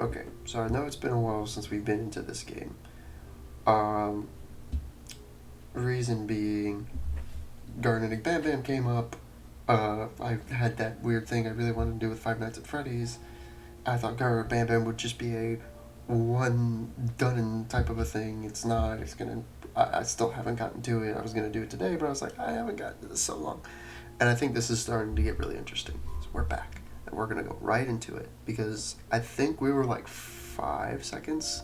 Okay, so I know it's been a while since we've been into this game. Reason being, Gardening Bam Bam came up. I had that weird thing I really wanted to do with Five Nights at Freddy's. I thought Gardening Bam Bam would just be a one done in type of a thing. It's not. It's gonna. I still haven't gotten to it. I was gonna do it today, but I was like, I haven't gotten to this so long, and I think this is starting to get really interesting. So we're back, and we're gonna go right into it because I think we were like 5 seconds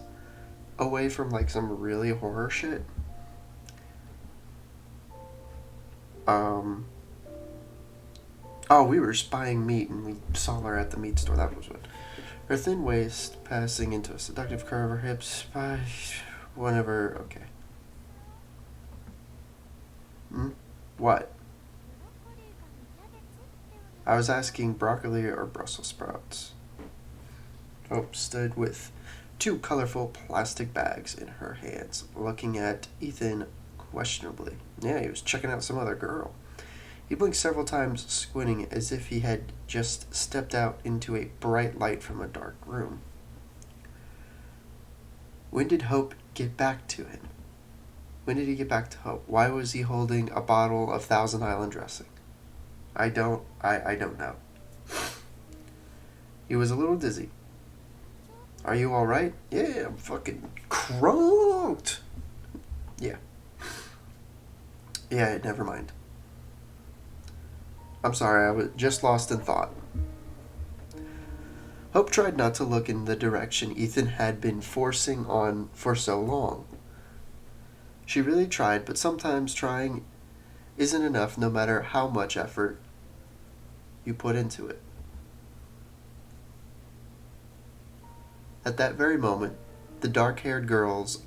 away from like some really horror shit. Um. Oh, we were spying meat and we saw her at the meat store. That was what. Her thin waist passing into a seductive curve, her hips by whenever. Okay. Hmm? What? I was asking broccoli or Brussels sprouts. Hope stood with two colorful plastic bags in her hands, looking at Ethan questionably. Yeah, he was checking out some other girl. He blinked several times, squinting as if he had just stepped out into a bright light from a dark room. When did Hope get back to him? When did he get back to Hope? Why was he holding a bottle of Thousand Island dressing? I don't know. He was a little dizzy. Are you alright? Yeah, I'm fucking crunked. Yeah. Yeah, never mind. I'm sorry, I was just lost in thought. Hope tried not to look in the direction Ethan had been forcing on for so long. She really tried, but sometimes trying isn't enough no matter how much effort you put into it. At that very moment, the dark haired girl's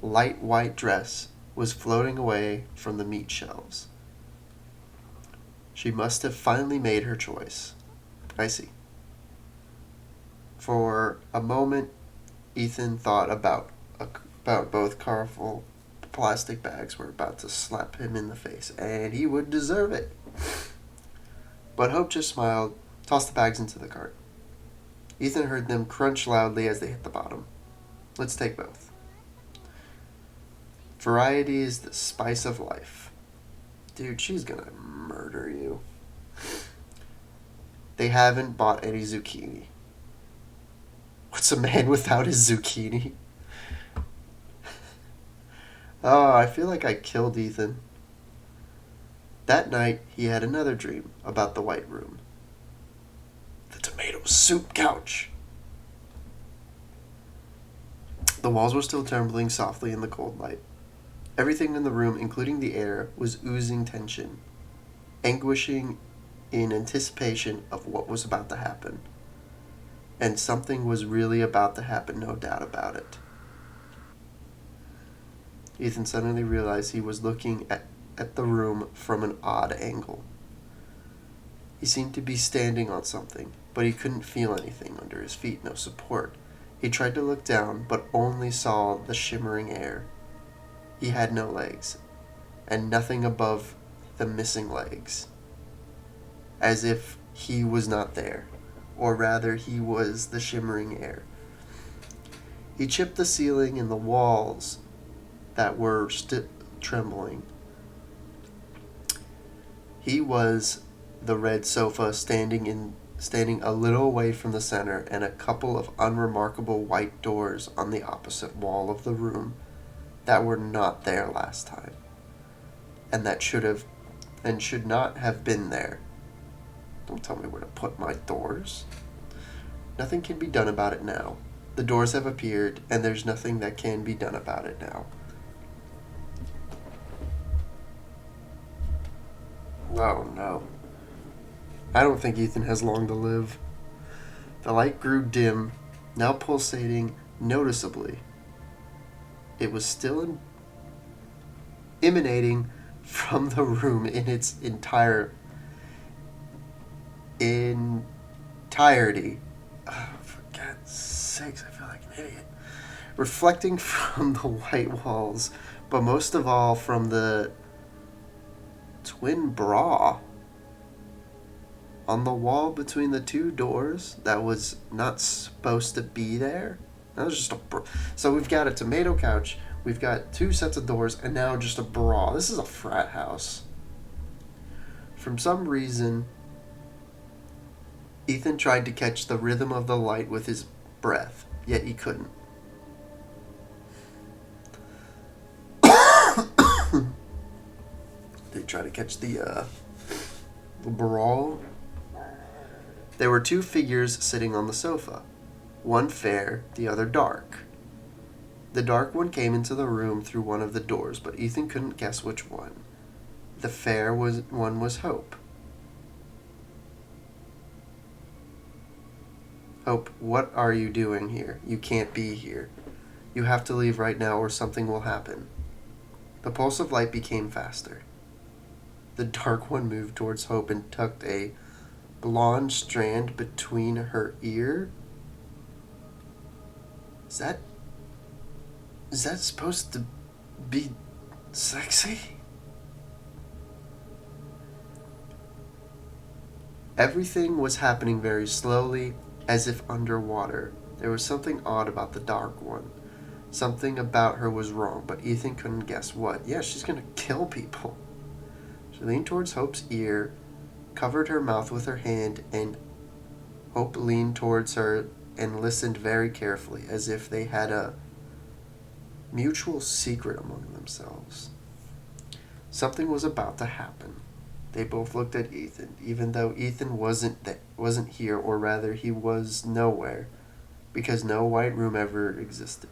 light white dress was floating away from the meat shelves. She must have finally made her choice. I see. For a moment, Ethan thought about both colorful plastic bags were about to slap him in the face, and he would deserve it. But Hope just smiled, tossed the bags into the cart. Ethan heard them crunch loudly as they hit the bottom. Let's take both. Variety is the spice of life. Dude, she's gonna murder you. They haven't bought any zucchini. What's a man without his zucchini? Oh, I feel like I killed Ethan. That night, he had another dream about the White Room. The tomato soup couch. The walls were still trembling softly in the cold light. Everything in the room, including the air, was oozing tension, anguishing in anticipation of what was about to happen. And something was really about to happen, no doubt about it. Ethan suddenly realized he was looking at the room from an odd angle. He seemed to be standing on something, but he couldn't feel anything under his feet, no support. He tried to look down, but only saw the shimmering air. He had no legs, and nothing above the missing legs. As if he was not there, or rather he was the shimmering air. He chipped the ceiling and the walls that were trembling. He was the red sofa standing a little away from the center, and a couple of unremarkable white doors on the opposite wall of the room that were not there last time, and that should not have been there. Don't tell me where to put my doors. Nothing can be done about it now. The doors have appeared, and there's nothing that can be done about it now. Oh no. I don't think Ethan has long to live. The light grew dim, now pulsating noticeably. It was still emanating from the room in its entirety. Oh, for God's sakes, I feel like an idiot. Reflecting from the white walls, but most of all from the twin bra. On the wall between the two doors that was not supposed to be there. That was just so we've got a tomato couch, we've got two sets of doors, and now just a brawl. This is a frat house. From some reason, Ethan tried to catch the rhythm of the light with his breath, yet he couldn't. They try to catch the brawl. There were two figures sitting on the sofa, one fair, the other dark. The dark one came into the room through one of the doors, but Ethan couldn't guess which one. The fair one was Hope. Hope, what are you doing here? You can't be here. You have to leave right now or something will happen. The pulse of light became faster. The dark one moved towards Hope and tucked a blonde strand between her ear. Is that supposed to be sexy? Everything was happening very slowly, as if underwater. There was something odd about the dark one. Something about her was wrong, but Ethan couldn't guess what. Yeah, she's gonna kill people. She leaned towards Hope's ear, covered her mouth with her hand, and Hope leaned towards her and listened very carefully, as if they had a mutual secret among themselves. Something was about to happen. They both looked at Ethan, even though Ethan wasn't here, or rather he was nowhere, because no white room ever existed.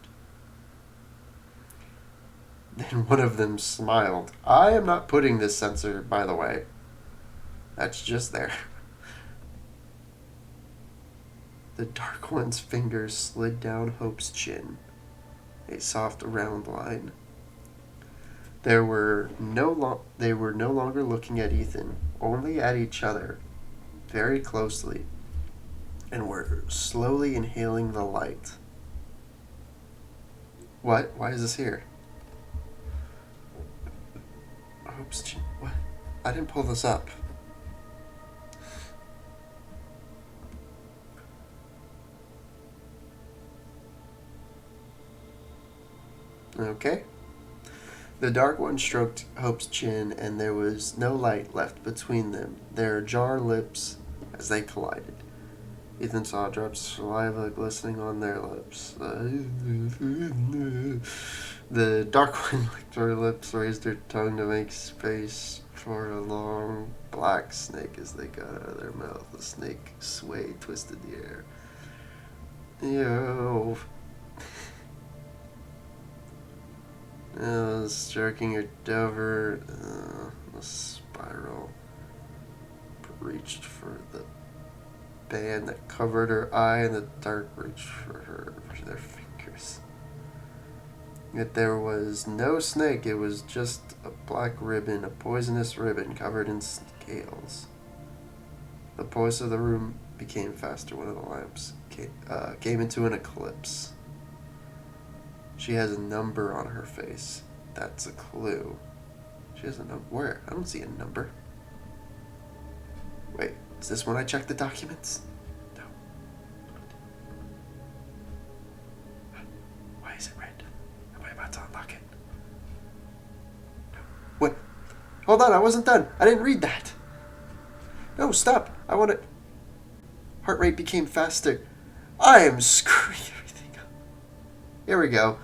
Then one of them smiled. I am not putting this sensor, by the way. That's just there. The dark one's fingers slid down Hope's chin, a soft round line. They were no longer looking at Ethan, only at each other, very closely, and were slowly inhaling the light. What? Why is this here? Hope's chin. What? I didn't pull this up. Okay. The dark one stroked Hope's chin, and there was no light left between them, their jar lips as they collided. Ethan saw drops of saliva glistening on their lips. The dark one licked her lips, raised her tongue to make space for a long black snake as they got out of their mouth. The snake swayed, twisted the air. Yo. Stroking her dover, the spiral reached for the band that covered her eye, and the dark reached for their fingers. Yet there was no snake, it was just a black ribbon, a poisonous ribbon covered in scales. The pulse of the room became faster. One of the lamps came into an eclipse. She has a number on her face. That's a clue. She has a number. Where? I don't see a number. Wait, is this when I check the documents? No. Why is it red? Am I about to unlock it? No. What? Hold on, I wasn't done. I didn't read that. No, stop. I want to... Heart rate became faster. I am screwing everything up. Here we go.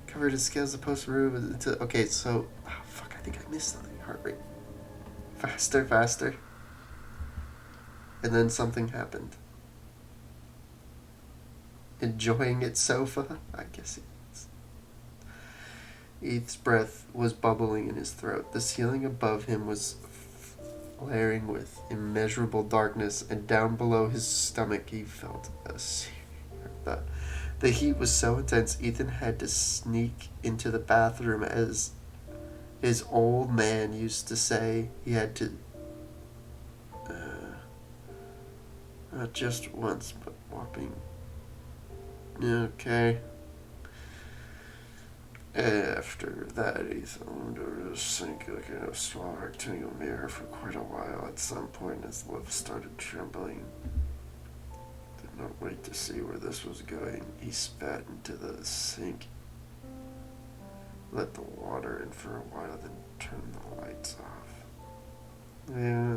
Covered in scales, the post room. Okay, so... Oh, fuck, I think I missed something. Heart rate. Faster. And then something happened. Enjoying its sofa? I guess it is. Ethan's breath was bubbling in his throat. The ceiling above him was flaring with immeasurable darkness, and down below his stomach he felt the heat was so intense Ethan had to sneak into the bathroom, as his old man used to say. He had to not just once, but whopping. Okay. After that, he fell into a sink like in a small rectangle mirror for quite a while. At some point, his lips started trembling. Did not wait to see where this was going. He spat into the sink, let the water in for a while, then turned the lights off. Yeah.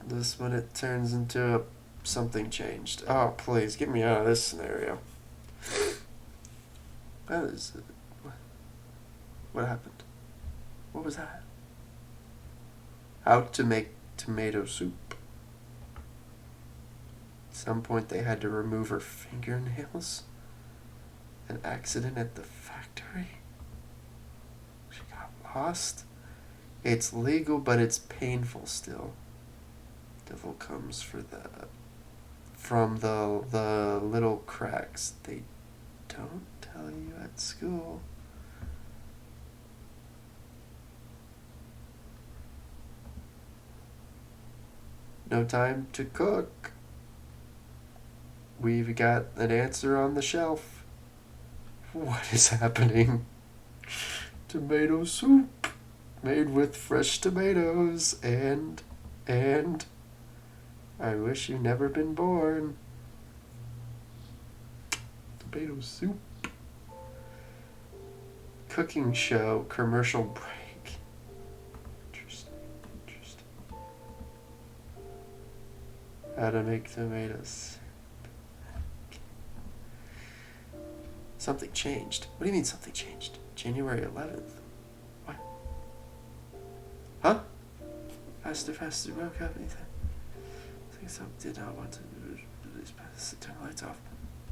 This one, it turns into a something changed. Oh, please, get me out of this scenario. That is... What happened? What was that? How to make tomato soup. At some point, they had to remove her fingernails. An accident at the factory. She got lost. It's legal, but it's painful still. Devil comes from the little cracks they don't tell you at school. No time to cook. We've got an answer on the shelf. What is happening? Tomato soup made with fresh tomatoes and I wish you'd never been born. Tomato soup. Cooking show commercial break. Interesting. How to make tomatoes. Something changed. What do you mean something changed? January 11th. What? Huh? Faster, woke up. I think some did not want to turn the lights off.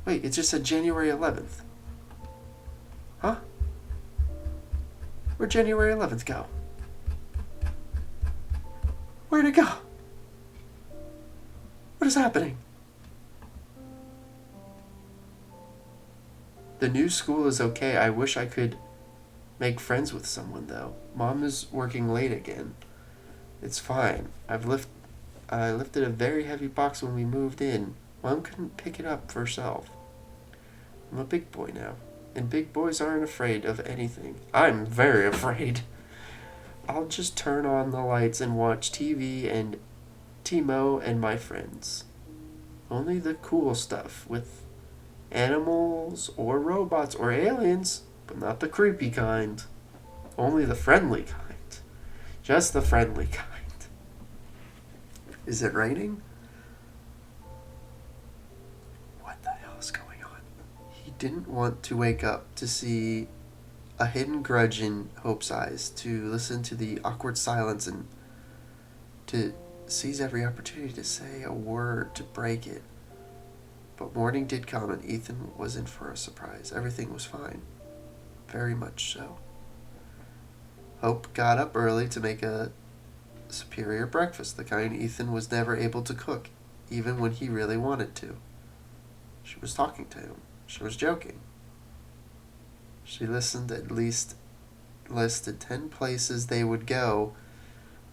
Wait, it just said January 11th. Huh? Where'd January 11th go? Where'd it go? What is happening? The new school is okay. I wish I could make friends with someone, though. Mom is working late again. It's fine. I lifted a very heavy box when we moved in. Mom couldn't pick it up for herself. I'm a big boy now, and big boys aren't afraid of anything. I'm very afraid. I'll just turn on the lights and watch TV and Timo and my friends. Only the cool stuff with animals or robots or aliens, but not the creepy kind. Only the friendly kind. Just the friendly kind. Is it raining? What the hell is going on? He didn't want to wake up to see a hidden grudge in Hope's eyes, to listen to the awkward silence and to seize every opportunity to say a word to break it. But morning did come and Ethan was in for a surprise. Everything was fine. Very much so. Hope got up early to make a superior breakfast, the kind Ethan was never able to cook, even when he really wanted to. She was talking to him. She was joking. She at least listed 10 places they would go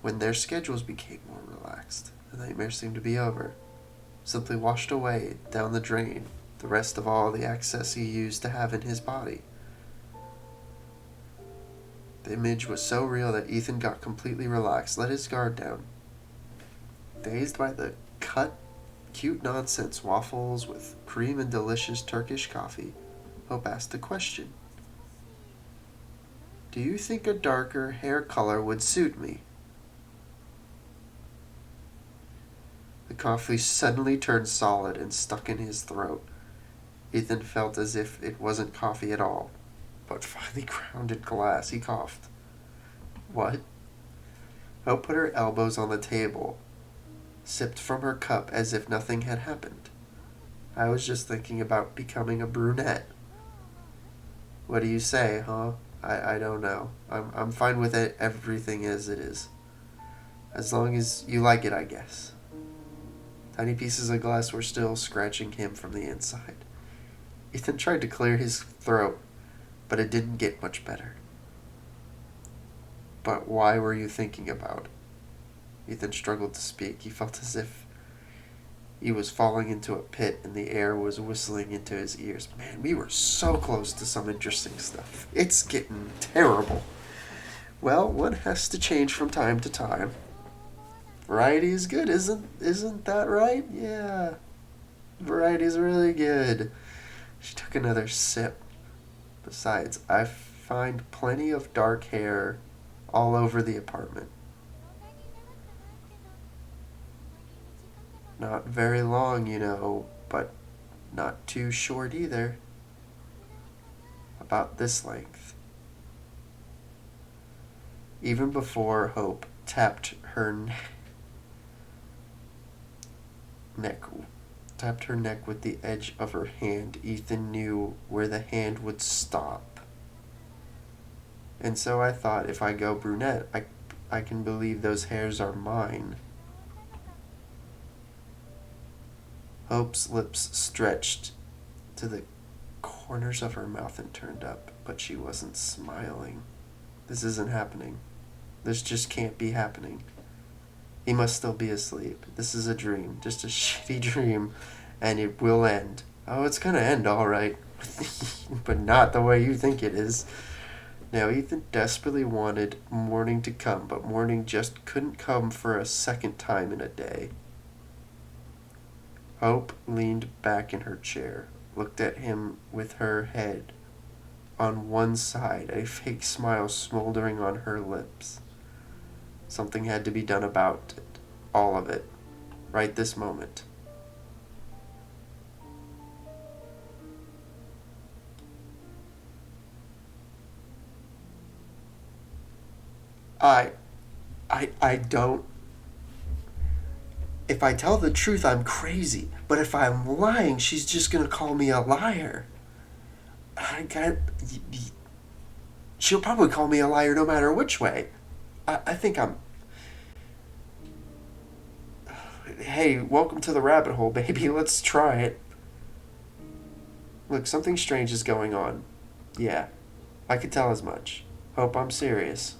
when their schedules became more relaxed. The nightmare seemed to be over. Simply washed away down the drain the rest of all the excess he used to have in his body. The image was so real that Ethan got completely relaxed, let his guard down. Dazed by the cute nonsense waffles with cream and delicious Turkish coffee, Hope asked a question. Do you think a darker hair color would suit me? The coffee suddenly turned solid and stuck in his throat. Ethan felt as if it wasn't coffee at all, but finely grounded glass. He coughed. What? Hope put her elbows on the table, sipped from her cup as if nothing had happened. I was just thinking about becoming a brunette. What do you say, huh? I don't know. I'm fine with it, everything as it is. As long as you like it, I guess. Tiny pieces of glass were still scratching him from the inside. Ethan tried to clear his throat, but it didn't get much better. But why were you thinking about it? Ethan struggled to speak. He felt as if He was falling into a pit and the air was whistling into his ears. Man, we were so close to some interesting stuff. It's getting terrible. Well, one has to change from time to time. Variety is good, isn't that right? Yeah. Variety is really good. She took another sip. Besides, I find plenty of dark hair all over the apartment. Not very long, but not too short either. About this length. Even before Hope tapped her neck tapped her neck with the edge of her hand, Ethan knew where the hand would stop. And so I thought, if I go brunette, I can believe those hairs are mine. Hope's lips stretched to the corners of her mouth and turned up, but she wasn't smiling. This isn't happening. This just can't be happening. He must still be asleep. This is a dream, just a shitty dream, and it will end. Oh, it's gonna end all right, but not the way you think it is. Now, Ethan desperately wanted morning to come, but morning just couldn't come for a second time in a day. Hope leaned back in her chair, looked at him with her head on one side, a fake smile smoldering on her lips. Something had to be done about it, all of it, right this moment. I don't. If I tell the truth, I'm crazy. But if I'm lying, she's just gonna call me a liar. I got. She'll probably call me a liar no matter which way. I think I'm. Hey, welcome to the rabbit hole, baby. Let's try it. Look, something strange is going on. Yeah, I could tell as much. Hope I'm serious.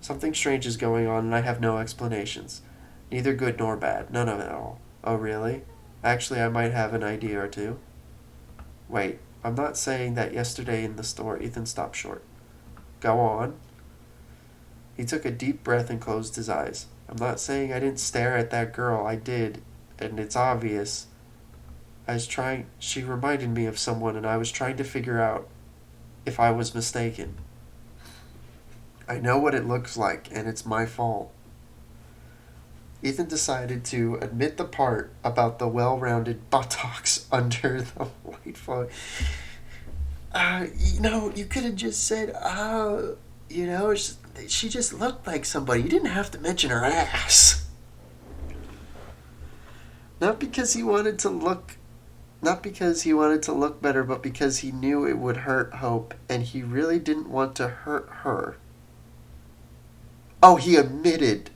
Something strange is going on and I have no explanations. Neither good nor bad. None of it all. Oh, really? Actually, I might have an idea or two. Wait, I'm not saying that yesterday in the store Ethan stopped short. Go on. He took a deep breath and closed his eyes. I'm not saying I didn't stare at that girl. I did, and it's obvious. She reminded me of someone and I was trying to figure out if I was mistaken. I know what it looks like, and it's my fault. Ethan decided to admit the part about the well-rounded buttocks under the white flow. You could have just said, she just looked like somebody. You didn't have to mention her ass. Not because he wanted to look better, but because he knew it would hurt Hope, and he really didn't want to hurt her. Oh, he admitted.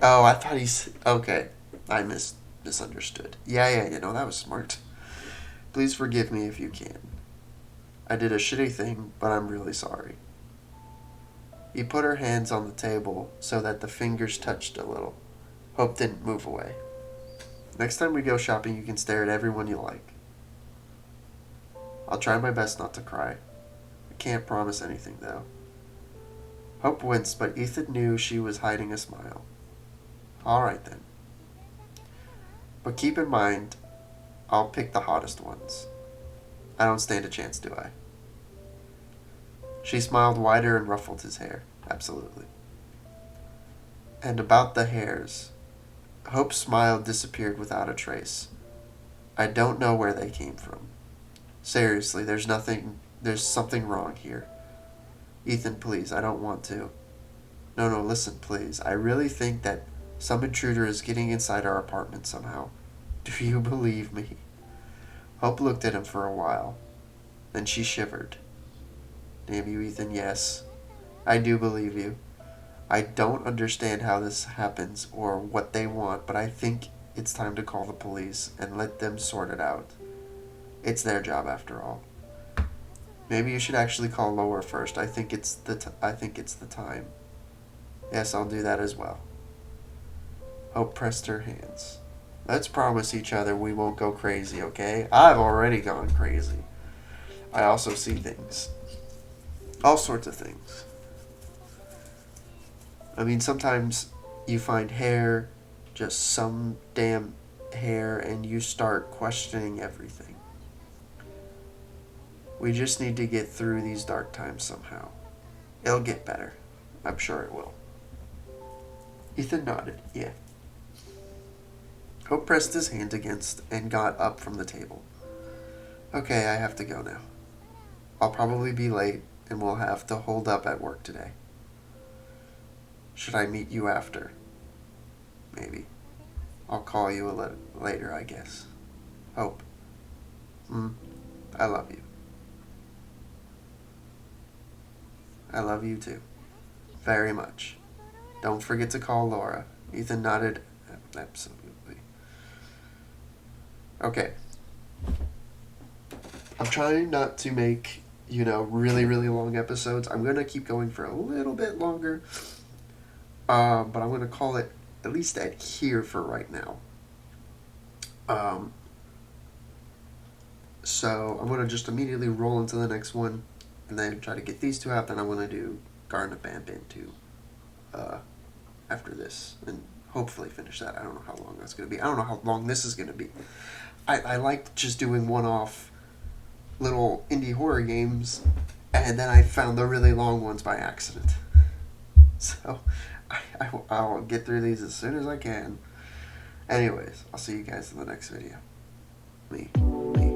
Oh, I thought he's... Okay, I misunderstood. Yeah, that was smart. Please forgive me if you can. I did a shitty thing, but I'm really sorry. He put her hands on the table so that the fingers touched a little. Hope didn't move away. Next time we go shopping, you can stare at everyone you like. I'll try my best not to cry. I can't promise anything, though. Hope winced, but Ethan knew she was hiding a smile. All right, then. But keep in mind, I'll pick the hottest ones. I don't stand a chance, do I? She smiled wider and ruffled his hair. Absolutely. And about the hairs. Hope's smile disappeared without a trace. I don't know where they came from. Seriously, there's something wrong here. Ethan, please, I don't want to. No, listen, please. I really think that some intruder is getting inside our apartment somehow. Do you believe me? Hope looked at him for a while. Then she shivered. Damn you, Ethan, yes. I do believe you. I don't understand how this happens or what they want, but I think it's time to call the police and let them sort it out. It's their job after all. Maybe you should actually call Lower first. I think it's the time. Yes, I'll do that as well. Hope pressed her hands. Let's promise each other we won't go crazy, okay? I've already gone crazy. I also see things. All sorts of things. I mean, sometimes you find hair, just some damn hair, and you start questioning everything. We just need to get through these dark times somehow. It'll get better. I'm sure it will. Ethan nodded. Yeah. Hope pressed his hand against and got up from the table. Okay, I have to go now. I'll probably be late and we'll have to hold up at work today. Should I meet you after? Maybe. I'll call you later, I guess. Hope. I love you. I love you too. Very much. Don't forget to call Laura. Ethan nodded. Absolutely. Okay. I'm trying not to make, really, really long episodes. I'm going to keep going for a little bit longer. But I'm going to call it at least at here for right now. So I'm going to just immediately roll into the next one and then try to get these two out. Then I'm going to do Garden of Bambin too after this and hopefully finish that. I don't know how long that's going to be. I don't know how long this is going to be. I like just doing one-off little indie horror games, and then I found the really long ones by accident. So I'll get through these as soon as I can. Anyways, I'll see you guys in the next video. Me.